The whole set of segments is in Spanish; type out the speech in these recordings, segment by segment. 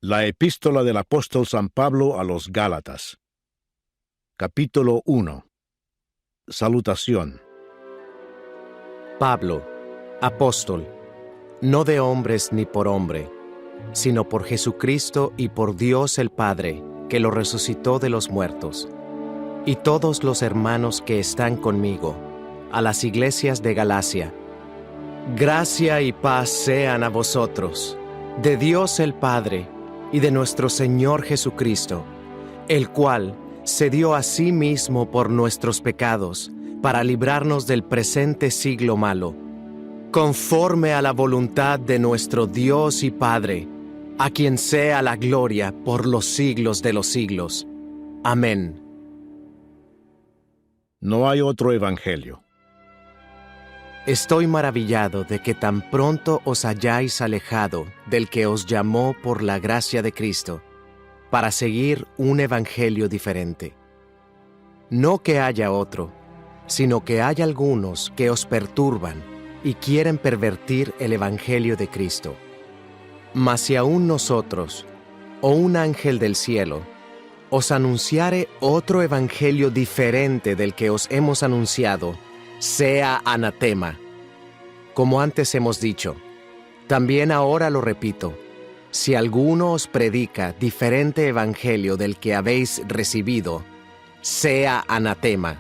La epístola del apóstol San Pablo a los Gálatas. Capítulo 1. Salutación. Pablo, apóstol, no de hombres ni por hombre, sino por Jesucristo y por Dios el Padre, que lo resucitó de los muertos, y todos los hermanos que están conmigo, a las iglesias de Galacia. Gracia y paz sean a vosotros, de Dios el Padre, y de nuestro Señor Jesucristo, el cual se dio a sí mismo por nuestros pecados, para librarnos del presente siglo malo, conforme a la voluntad de nuestro Dios y Padre, a quien sea la gloria por los siglos de los siglos. Amén. No hay otro evangelio. Estoy maravillado de que tan pronto os hayáis alejado del que os llamó por la gracia de Cristo, para seguir un evangelio diferente. No que haya otro, sino que hay algunos que os perturban y quieren pervertir el evangelio de Cristo. Mas si aún nosotros, o un ángel del cielo, os anunciare otro evangelio diferente del que os hemos anunciado, sea anatema. Como antes hemos dicho, también ahora lo repito, si alguno os predica diferente evangelio del que habéis recibido, sea anatema.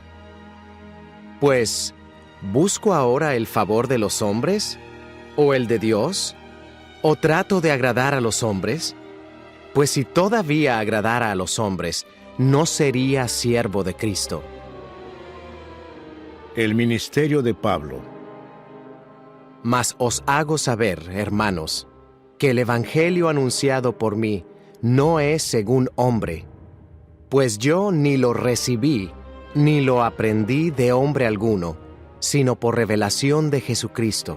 Pues, ¿busco ahora el favor de los hombres, o el de Dios? ¿O trato de agradar a los hombres? Pues si todavía agradara a los hombres, no sería siervo de Cristo. El ministerio de Pablo. Mas os hago saber, hermanos, que el evangelio anunciado por mí no es según hombre, pues yo ni lo recibí, ni lo aprendí de hombre alguno, sino por revelación de Jesucristo.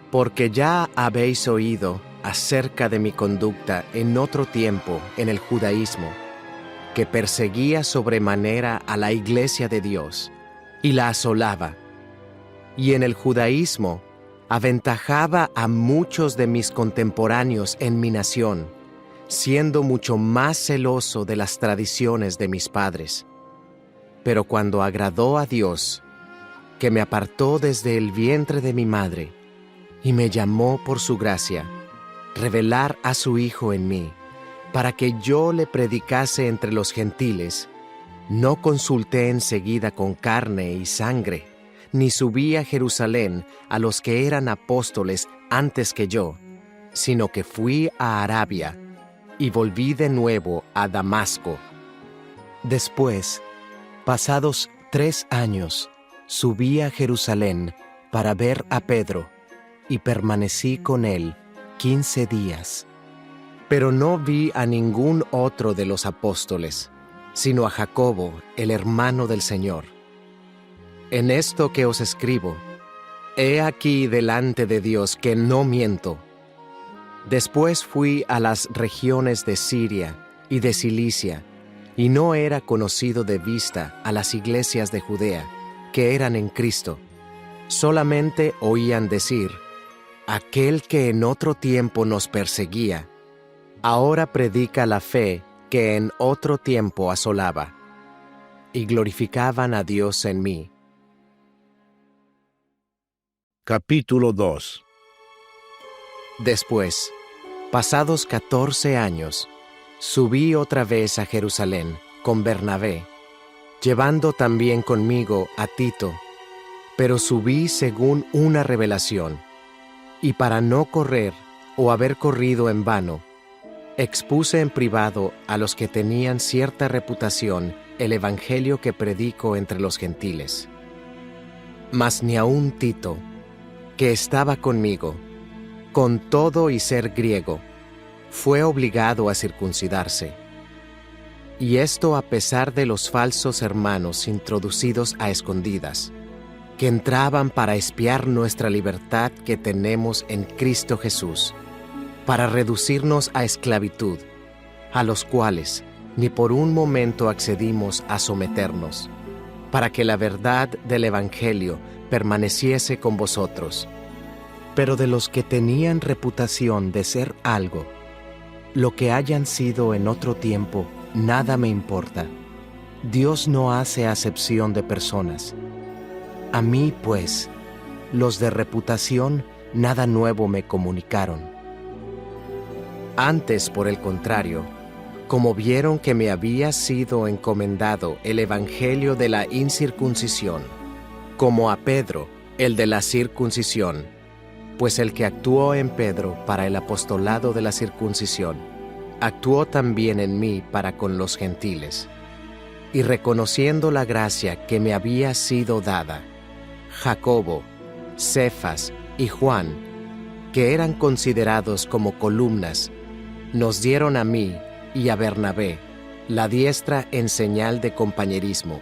Porque ya habéis oído acerca de mi conducta en otro tiempo en el judaísmo, que perseguía sobremanera a la iglesia de Dios, y la asolaba, y en el judaísmo aventajaba a muchos de mis contemporáneos en mi nación, siendo mucho más celoso de las tradiciones de mis padres. Pero cuando agradó a Dios, que me apartó desde el vientre de mi madre, y me llamó por su gracia, revelar a su Hijo en mí, para que yo le predicase entre los gentiles, no consulté enseguida con carne y sangre, ni subí a Jerusalén a los que eran apóstoles antes que yo, sino que fui a Arabia, y volví de nuevo a Damasco. Después, pasados 3 años, subí a Jerusalén para ver a Pedro, y permanecí con él 15 días. Pero no vi a ningún otro de los apóstoles, sino a Jacobo, el hermano del Señor. En esto que os escribo, he aquí delante de Dios que no miento. Después fui a las regiones de Siria y de Cilicia, y no era conocido de vista a las iglesias de Judea, que eran en Cristo. Solamente oían decir, aquel que en otro tiempo nos perseguía, ahora predica la fe que en otro tiempo asolaba, y glorificaban a Dios en mí. Capítulo 2. Después, pasados 14 años, subí otra vez a Jerusalén con Bernabé, llevando también conmigo a Tito, pero subí según una revelación, y para no correr o haber corrido en vano, expuse en privado a los que tenían cierta reputación el evangelio que predico entre los gentiles. Mas ni aun Tito, que estaba conmigo, con todo y ser griego, fue obligado a circuncidarse. Y esto a pesar de los falsos hermanos introducidos a escondidas, que entraban para espiar nuestra libertad que tenemos en Cristo Jesús, para reducirnos a esclavitud, a los cuales ni por un momento accedimos a someternos, para que la verdad del evangelio permaneciese con vosotros. Pero de los que tenían reputación de ser algo, Lo que hayan sido en otro tiempo, nada me importa. Dios no hace acepción de personas. A mí, pues, los de reputación, nada nuevo me comunicaron. Antes, por el contrario, como vieron que me había sido encomendado el evangelio de la incircuncisión, como a Pedro, el de la circuncisión, pues el que actuó en Pedro para el apostolado de la circuncisión, actuó también en mí para con los gentiles. Y reconociendo la gracia que me había sido dada, Jacobo, Cefas y Juan, que eran considerados como columnas, nos dieron a mí y a Bernabé la diestra en señal de compañerismo,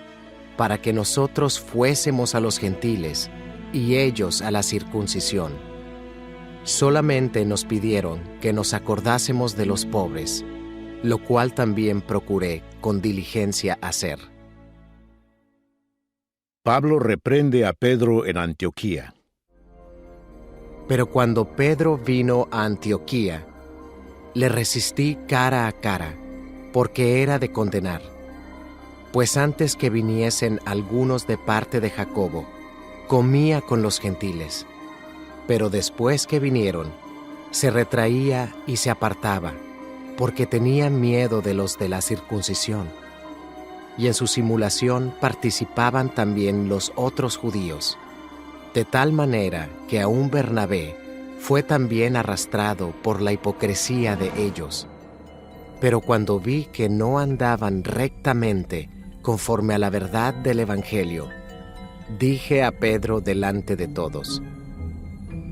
para que nosotros fuésemos a los gentiles y ellos a la circuncisión. Solamente nos pidieron que nos acordásemos de los pobres, lo cual también procuré con diligencia hacer. Pablo reprende a Pedro en Antioquía. Pero cuando Pedro vino a Antioquía, le resistí cara a cara, porque era de condenar. Pues antes que viniesen algunos de parte de Jacobo, comía con los gentiles. Pero después que vinieron, se retraía y se apartaba, porque tenía miedo de los de la circuncisión. Y en su simulación participaban también los otros judíos, de tal manera que aún Bernabé fue también arrastrado por la hipocresía de ellos. Pero cuando vi que no andaban rectamente conforme a la verdad del Evangelio, dije a Pedro delante de todos: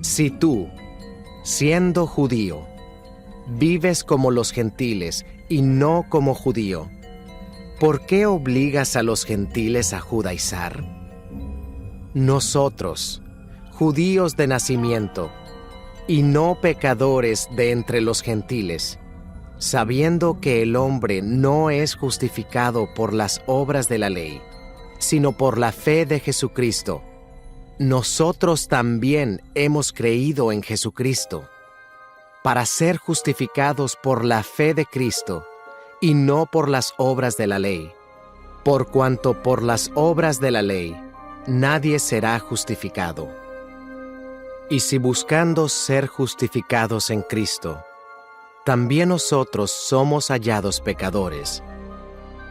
si tú, siendo judío, vives como los gentiles y no como judío, ¿por qué obligas a los gentiles a judaizar? Nosotros, judíos de nacimiento, y no pecadores de entre los gentiles, sabiendo que el hombre no es justificado por las obras de la ley, sino por la fe de Jesucristo, nosotros también hemos creído en Jesucristo, para ser justificados por la fe de Cristo, y no por las obras de la ley, por cuanto por las obras de la ley nadie será justificado. Y si buscando ser justificados en Cristo, también nosotros somos hallados pecadores,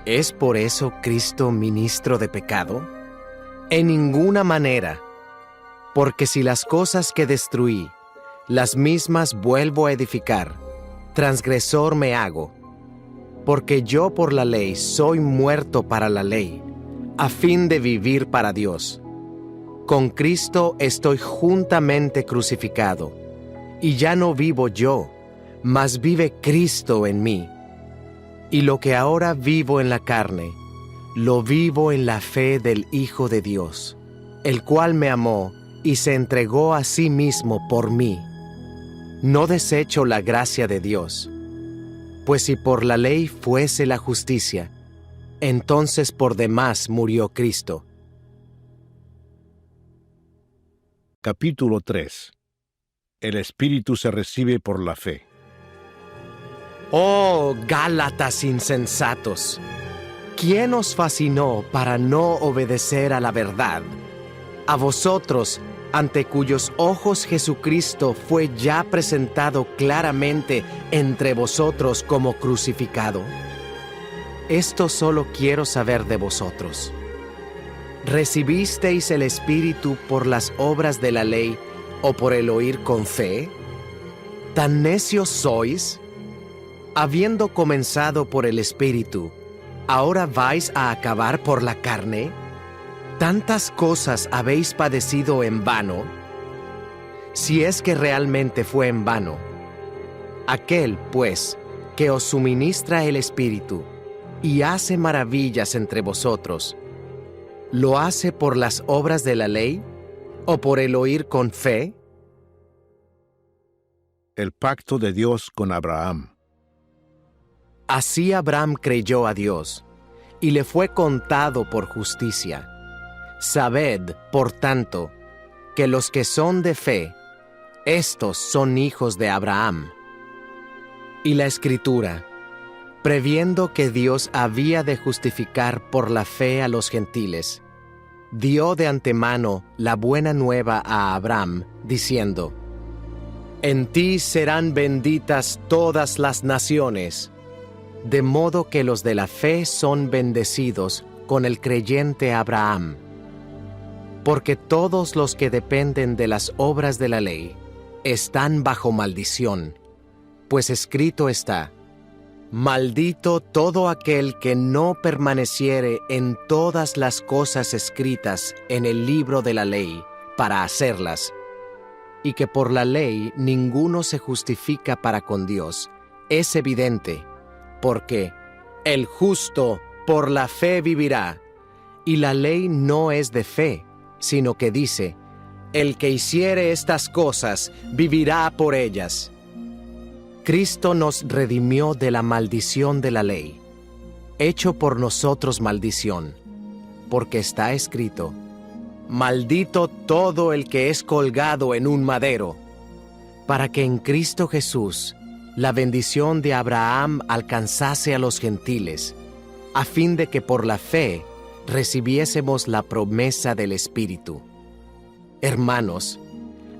¿es por eso Cristo ministro de pecado? En ninguna manera, porque si las cosas que destruí, las mismas vuelvo a edificar, transgresor me hago, porque yo por la ley soy muerto para la ley, a fin de vivir para Dios. Con Cristo estoy juntamente crucificado, y ya no vivo yo, mas vive Cristo en mí. Y lo que ahora vivo en la carne, lo vivo en la fe del Hijo de Dios, el cual me amó y se entregó a sí mismo por mí. No desecho la gracia de Dios, pues si por la ley fuese la justicia, entonces por demás murió Cristo. Capítulo 3. El Espíritu se recibe por la fe. ¡Oh, Gálatas insensatos! ¿Quién os fascinó para no obedecer a la verdad? A vosotros, ante cuyos ojos Jesucristo fue ya presentado claramente entre vosotros como crucificado. Esto solo quiero saber de vosotros. ¿Recibisteis el Espíritu por las obras de la ley o por el oír con fe? ¿Tan necios sois? Habiendo comenzado por el Espíritu, ¿ahora vais a acabar por la carne? ¿Tantas cosas habéis padecido en vano? Si es que realmente fue en vano. Aquel, pues, que os suministra el Espíritu y hace maravillas entre vosotros, ¿lo hace por las obras de la ley o por el oír con fe? El pacto de Dios con Abraham. Así Abraham creyó a Dios, y le fue contado por justicia. Sabed, por tanto, que los que son de fe, estos son hijos de Abraham. Y la Escritura, previendo que Dios había de justificar por la fe a los gentiles, dio de antemano la buena nueva a Abraham, diciendo: En ti serán benditas todas las naciones, de modo que los de la fe son bendecidos con el creyente Abraham. Porque todos los que dependen de las obras de la ley están bajo maldición, pues escrito está: Maldito todo aquel que no permaneciere en todas las cosas escritas en el libro de la ley para hacerlas. Y que por la ley ninguno se justifica para con Dios, es evidente, porque el justo por la fe vivirá, y la ley no es de fe, sino que dice: el que hiciere estas cosas vivirá por ellas. Cristo nos redimió de la maldición de la ley, hecho por nosotros maldición, porque está escrito: Maldito todo el que es colgado en un madero, para que en Cristo Jesús la bendición de Abraham alcanzase a los gentiles, a fin de que por la fe recibiésemos la promesa del Espíritu. Hermanos,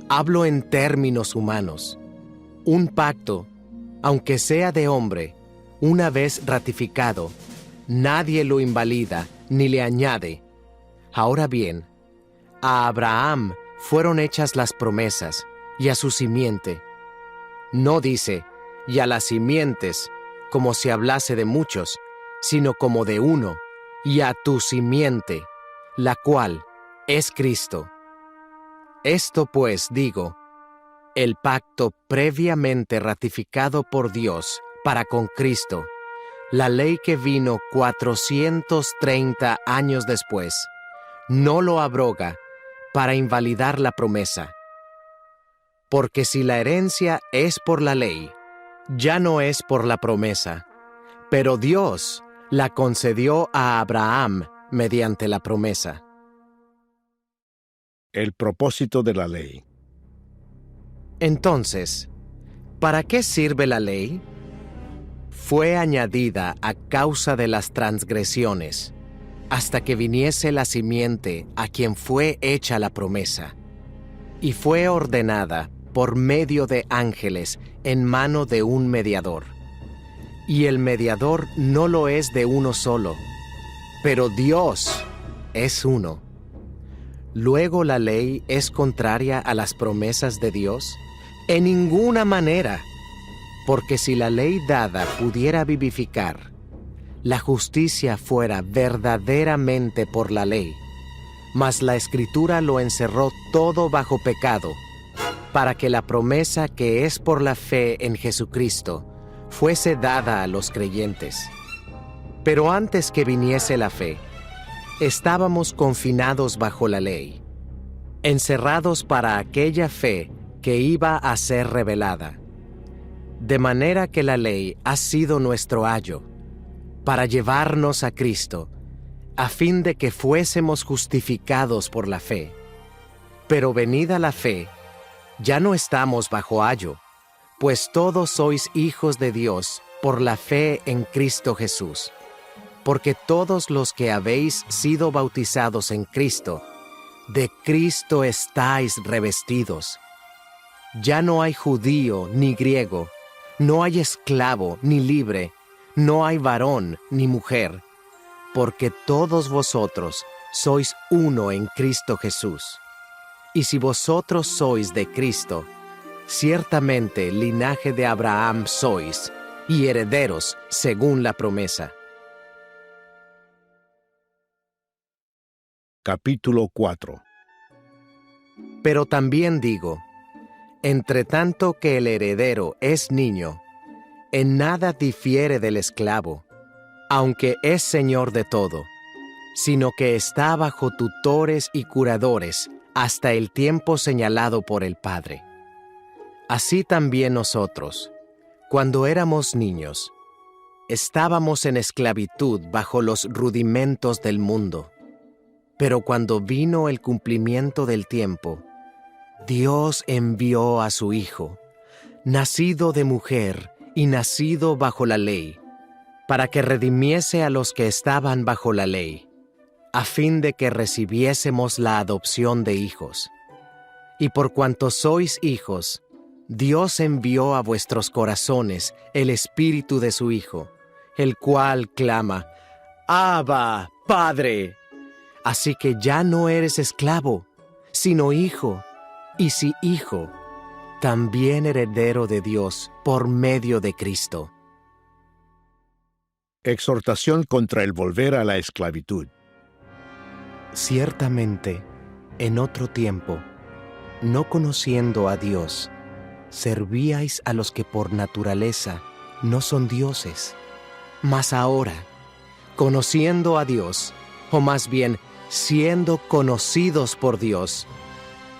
hablo en términos humanos. Un pacto, aunque sea de hombre, una vez ratificado, nadie lo invalida ni le añade. Ahora bien, a Abraham fueron hechas las promesas, y a su simiente. No dice: y a las simientes, como si hablase de muchos, sino como de uno, y a tu simiente, la cual es Cristo. Esto pues digo: el pacto previamente ratificado por Dios para con Cristo, la ley que vino 430 años después, no lo abroga para invalidar la promesa. Porque si la herencia es por la ley, ya no es por la promesa, pero Dios la concedió a Abraham mediante la promesa. El propósito de la ley. Entonces, ¿para qué sirve la ley? Fue añadida a causa de las transgresiones, hasta que viniese la simiente a quien fue hecha la promesa, y fue ordenada por medio de ángeles en mano de un mediador. Y el mediador no lo es de uno solo, pero Dios es uno. ¿Luego la ley es contraria a las promesas de Dios? En ninguna manera, porque si la ley dada pudiera vivificar, la justicia fuera verdaderamente por la ley, mas la Escritura lo encerró todo bajo pecado, para que la promesa que es por la fe en Jesucristo fuese dada a los creyentes. Pero antes que viniese la fe, estábamos confinados bajo la ley, encerrados para aquella fe que iba a ser revelada. De manera que la ley ha sido nuestro ayo, para llevarnos a Cristo, a fin de que fuésemos justificados por la fe. Pero venida la fe, ya no estamos bajo ayo, pues todos sois hijos de Dios por la fe en Cristo Jesús. Porque todos los que habéis sido bautizados en Cristo, de Cristo estáis revestidos. Ya no hay judío ni griego, no hay esclavo ni libre, no hay varón ni mujer, porque todos vosotros sois uno en Cristo Jesús. Y si vosotros sois de Cristo, ciertamente linaje de Abraham sois, y herederos según la promesa. Capítulo 4. Pero también digo, entre tanto que el heredero es niño, en nada difiere del esclavo, aunque es señor de todo, sino que está bajo tutores y curadores hasta el tiempo señalado por el Padre. Así también nosotros, cuando éramos niños, estábamos en esclavitud bajo los rudimentos del mundo. Pero cuando vino el cumplimiento del tiempo, Dios envió a su Hijo, nacido de mujer y nacido bajo la ley, para que redimiese a los que estaban bajo la ley, a fin de que recibiésemos la adopción de hijos. Y por cuanto sois hijos, Dios envió a vuestros corazones el Espíritu de su Hijo, el cual clama, Abba, Padre. Así que ya no eres esclavo, sino hijo, y si hijo, también heredero de Dios por medio de Cristo. Exhortación contra el volver a la esclavitud. Ciertamente, en otro tiempo, no conociendo a Dios, servíais a los que por naturaleza no son dioses. Mas ahora, conociendo a Dios, o más bien, siendo conocidos por Dios,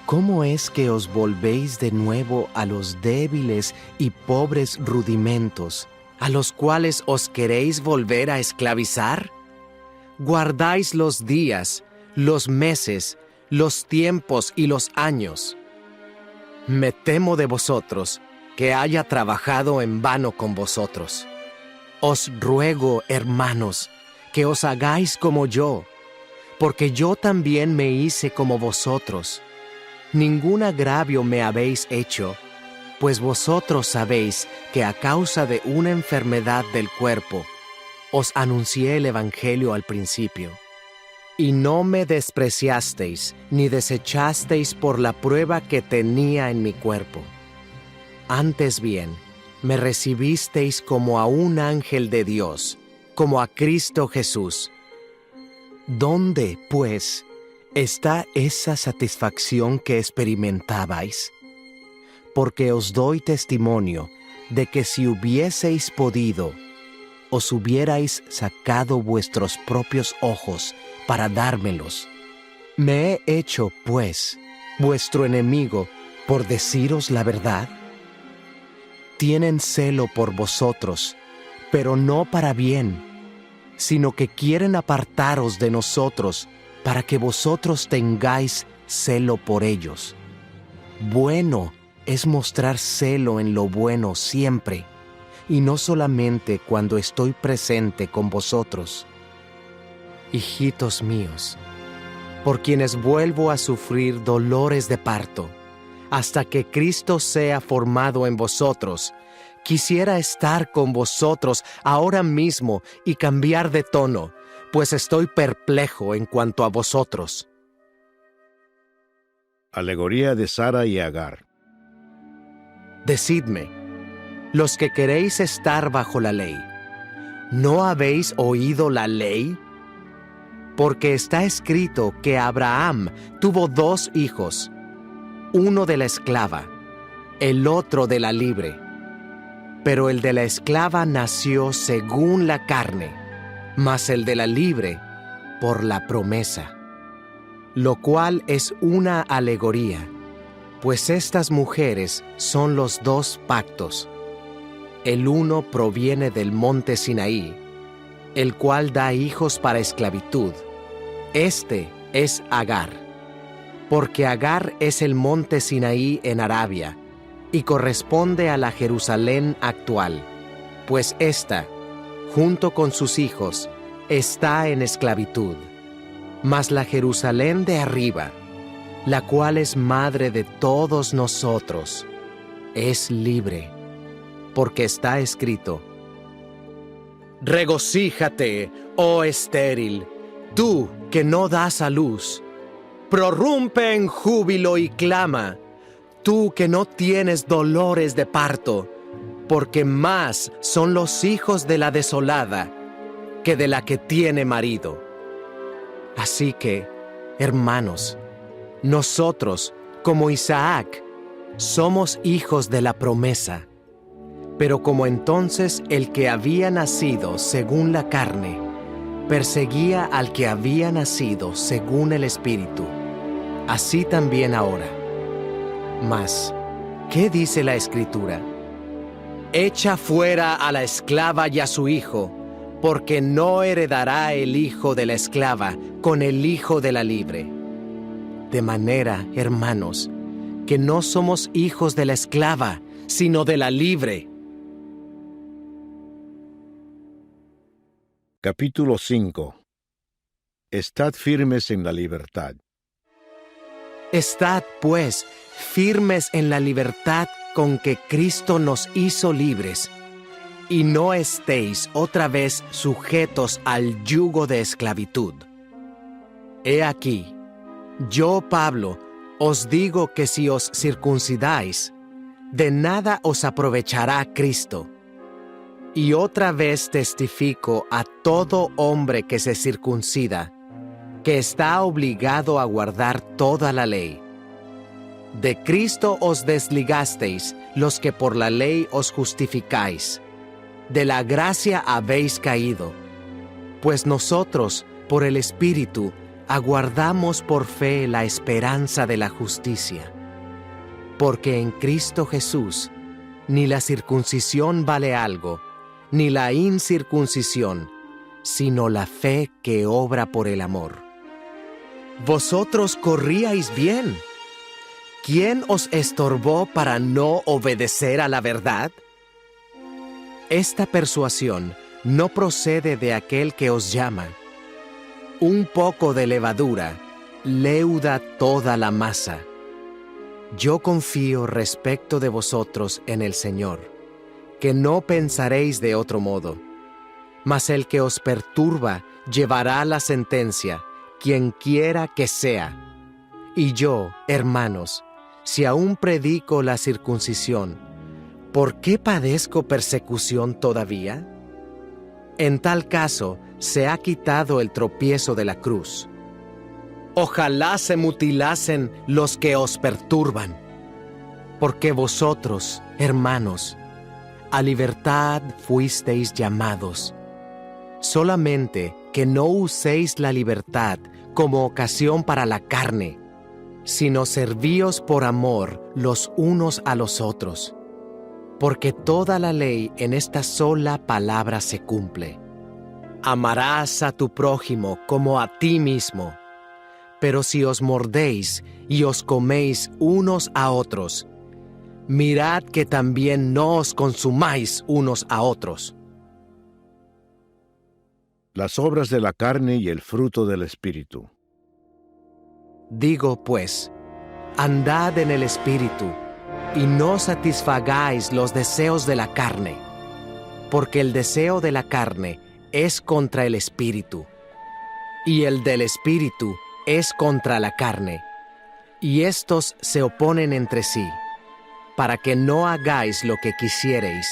¿cómo es que os volvéis de nuevo a los débiles y pobres rudimentos, a los cuales os queréis volver a esclavizar? Guardáis los días, los meses, los tiempos y los años. Me temo de vosotros que haya trabajado en vano con vosotros. Os ruego, hermanos, que os hagáis como yo, porque yo también me hice como vosotros. Ningún agravio me habéis hecho, pues vosotros sabéis que a causa de una enfermedad del cuerpo, os anuncié el Evangelio al principio. Y no me despreciasteis, ni desechasteis por la prueba que tenía en mi cuerpo. Antes bien, me recibisteis como a un ángel de Dios, como a Cristo Jesús. ¿Dónde, pues, está esa satisfacción que experimentabais? Porque os doy testimonio de que si hubieseis podido, os hubierais sacado vuestros propios ojos para dármelos. ¿Me he hecho, pues, vuestro enemigo por deciros la verdad? Tienen celo por vosotros, pero no para bien, sino que quieren apartaros de nosotros para que vosotros tengáis celo por ellos. Bueno es mostrar celo en lo bueno siempre, y no solamente cuando estoy presente con vosotros. Hijitos míos, por quienes vuelvo a sufrir dolores de parto, hasta que Cristo sea formado en vosotros, quisiera estar con vosotros ahora mismo y cambiar de tono, pues estoy perplejo en cuanto a vosotros. Alegoría de Sara y Agar. Decidme, los que queréis estar bajo la ley, ¿no habéis oído la ley? Porque está escrito que Abraham tuvo 2 hijos, uno de la esclava, el otro de la libre. Pero el de la esclava nació según la carne, mas el de la libre por la promesa. Lo cual es una alegoría, pues estas mujeres son los 2 pactos. El uno proviene del monte Sinaí, el cual da hijos para esclavitud. Este es Agar, porque Agar es el monte Sinaí en Arabia, y corresponde a la Jerusalén actual, pues ésta, junto con sus hijos, está en esclavitud. Mas la Jerusalén de arriba, la cual es madre de todos nosotros, es libre, porque está escrito: Regocíjate, oh estéril, tú que no das a luz. Prorrumpe en júbilo y clama, tú que no tienes dolores de parto, porque más son los hijos de la desolada que de la que tiene marido. Así que, hermanos, nosotros, como Isaac, somos hijos de la promesa. Pero como entonces el que había nacido según la carne perseguía al que había nacido según el Espíritu, así también ahora. Mas, ¿qué dice la Escritura? Echa fuera a la esclava y a su hijo, porque no heredará el hijo de la esclava con el hijo de la libre. De manera, hermanos, que no somos hijos de la esclava, sino de la libre. Capítulo 5. Estad firmes en la libertad. Estad, pues, firmes en la libertad con que Cristo nos hizo libres, y no estéis otra vez sujetos al yugo de esclavitud. He aquí, yo, Pablo, os digo que si os circuncidáis, de nada os aprovechará Cristo. Y otra vez testifico a todo hombre que se circuncida, que está obligado a guardar toda la ley. De Cristo os desligasteis los que por la ley os justificáis. De la gracia habéis caído, pues nosotros, por el Espíritu, aguardamos por fe la esperanza de la justicia. Porque en Cristo Jesús, ni la circuncisión vale algo, ni la incircuncisión, sino la fe que obra por el amor. Vosotros corríais bien. ¿Quién os estorbó para no obedecer a la verdad? Esta persuasión no procede de aquel que os llama. Un poco de levadura leuda toda la masa. Yo confío respecto de vosotros en el Señor, que no pensaréis de otro modo. Mas el que os perturba llevará la sentencia, quien quiera que sea. Y yo, hermanos, si aún predico la circuncisión, ¿por qué padezco persecución todavía? En tal caso, se ha quitado el tropiezo de la cruz. Ojalá se mutilasen los que os perturban, porque vosotros, hermanos, a libertad fuisteis llamados. Solamente que no uséis la libertad como ocasión para la carne, sino servíos por amor los unos a los otros. Porque toda la ley en esta sola palabra se cumple: amarás a tu prójimo como a ti mismo. Pero si os mordéis y os coméis unos a otros, mirad que también no os consumáis unos a otros. Las obras de la carne y el fruto del Espíritu. Digo pues, andad en el Espíritu, y no satisfagáis los deseos de la carne, porque el deseo de la carne es contra el Espíritu, y el del Espíritu es contra la carne, y estos se oponen entre sí, para que no hagáis lo que quisiereis.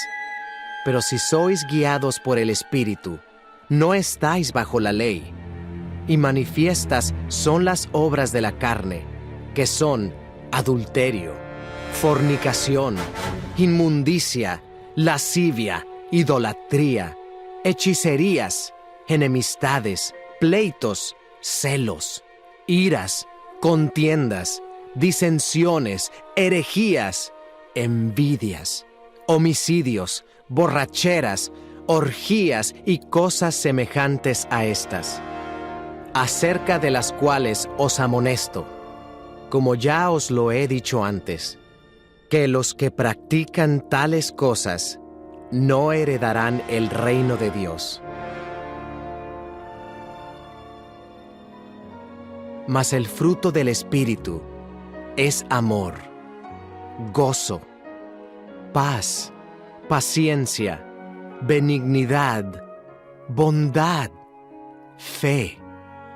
Pero si sois guiados por el Espíritu, no estáis bajo la ley. Y manifiestas son las obras de la carne, que son adulterio, fornicación, inmundicia, lascivia, idolatría, hechicerías, enemistades, pleitos, celos, iras, contiendas, disensiones, herejías, envidias, homicidios, borracheras, orgías y cosas semejantes a estas, acerca de las cuales os amonesto, como ya os lo he dicho antes, que los que practican tales cosas no heredarán el reino de Dios. Mas el fruto del Espíritu es amor, gozo, paz, paciencia, benignidad, bondad, fe,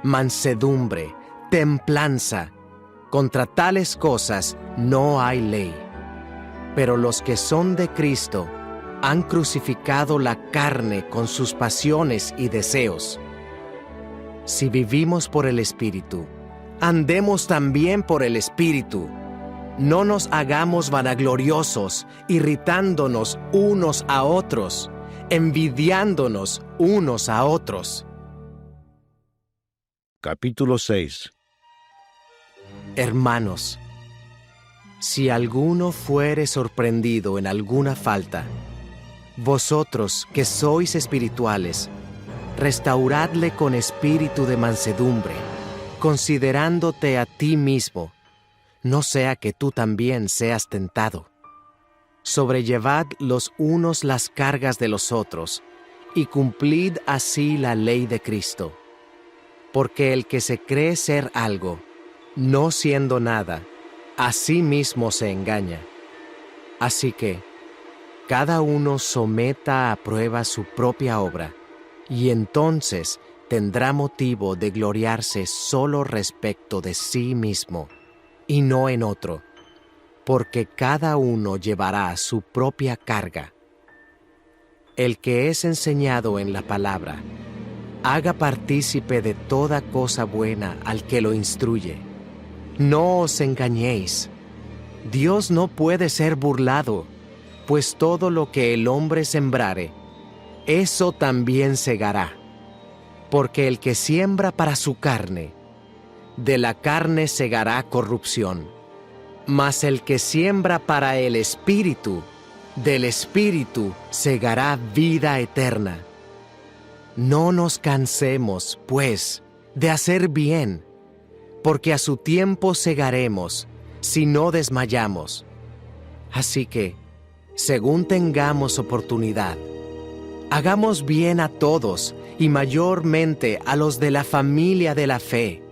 mansedumbre, templanza. Contra tales cosas no hay ley. Pero los que son de Cristo han crucificado la carne con sus pasiones y deseos. Si vivimos por el Espíritu, andemos también por el Espíritu. No nos hagamos vanagloriosos, irritándonos unos a otros, envidiándonos unos a otros. Capítulo 6. Hermanos, si alguno fuere sorprendido en alguna falta, vosotros que sois espirituales, restauradle con espíritu de mansedumbre, considerándote a ti mismo, no sea que tú también seas tentado. Sobrellevad los unos las cargas de los otros, y cumplid así la ley de Cristo. Porque el que se cree ser algo, no siendo nada, a sí mismo se engaña. Así que, cada uno someta a prueba su propia obra, y entonces tendrá motivo de gloriarse solo respecto de sí mismo, y no en otro, porque cada uno llevará su propia carga. El que es enseñado en la palabra, haga partícipe de toda cosa buena al que lo instruye. No os engañéis. Dios no puede ser burlado, pues todo lo que el hombre sembrare, eso también segará. Porque el que siembra para su carne, de la carne segará corrupción. Mas el que siembra para el Espíritu, del Espíritu segará vida eterna. No nos cansemos, pues, de hacer bien, porque a su tiempo segaremos, si no desmayamos. Así que, según tengamos oportunidad, hagamos bien a todos, y mayormente a los de la familia de la fe.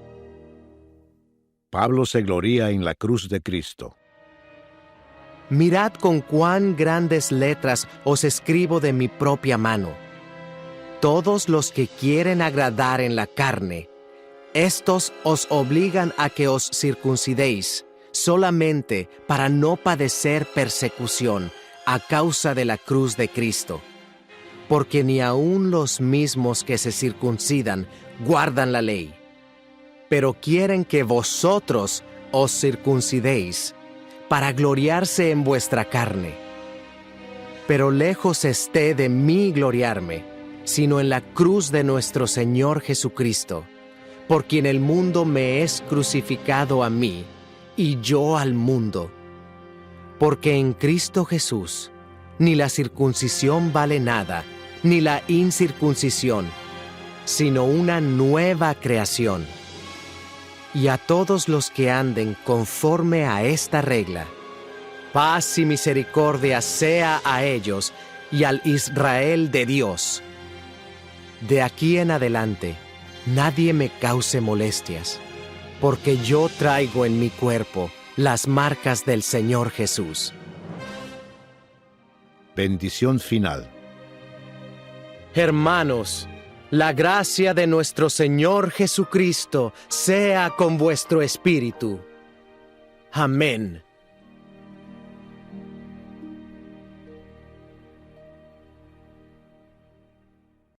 Pablo se gloría en la cruz de Cristo. Mirad con cuán grandes letras os escribo de mi propia mano. Todos los que quieren agradar en la carne, estos os obligan a que os circuncidéis, solamente para no padecer persecución a causa de la cruz de Cristo. Porque ni aun los mismos que se circuncidan guardan la ley, pero quieren que vosotros os circuncidéis, para gloriarse en vuestra carne. Pero lejos esté de mí gloriarme, sino en la cruz de nuestro Señor Jesucristo, por quien el mundo me es crucificado a mí, y yo al mundo. Porque en Cristo Jesús, ni la circuncisión vale nada, ni la incircuncisión, sino una nueva creación. Y a todos los que anden conforme a esta regla, paz y misericordia sea a ellos y al Israel de Dios. De aquí en adelante, nadie me cause molestias, porque yo traigo en mi cuerpo las marcas del Señor Jesús. Bendición final. Hermanos, la gracia de nuestro Señor Jesucristo sea con vuestro espíritu. Amén.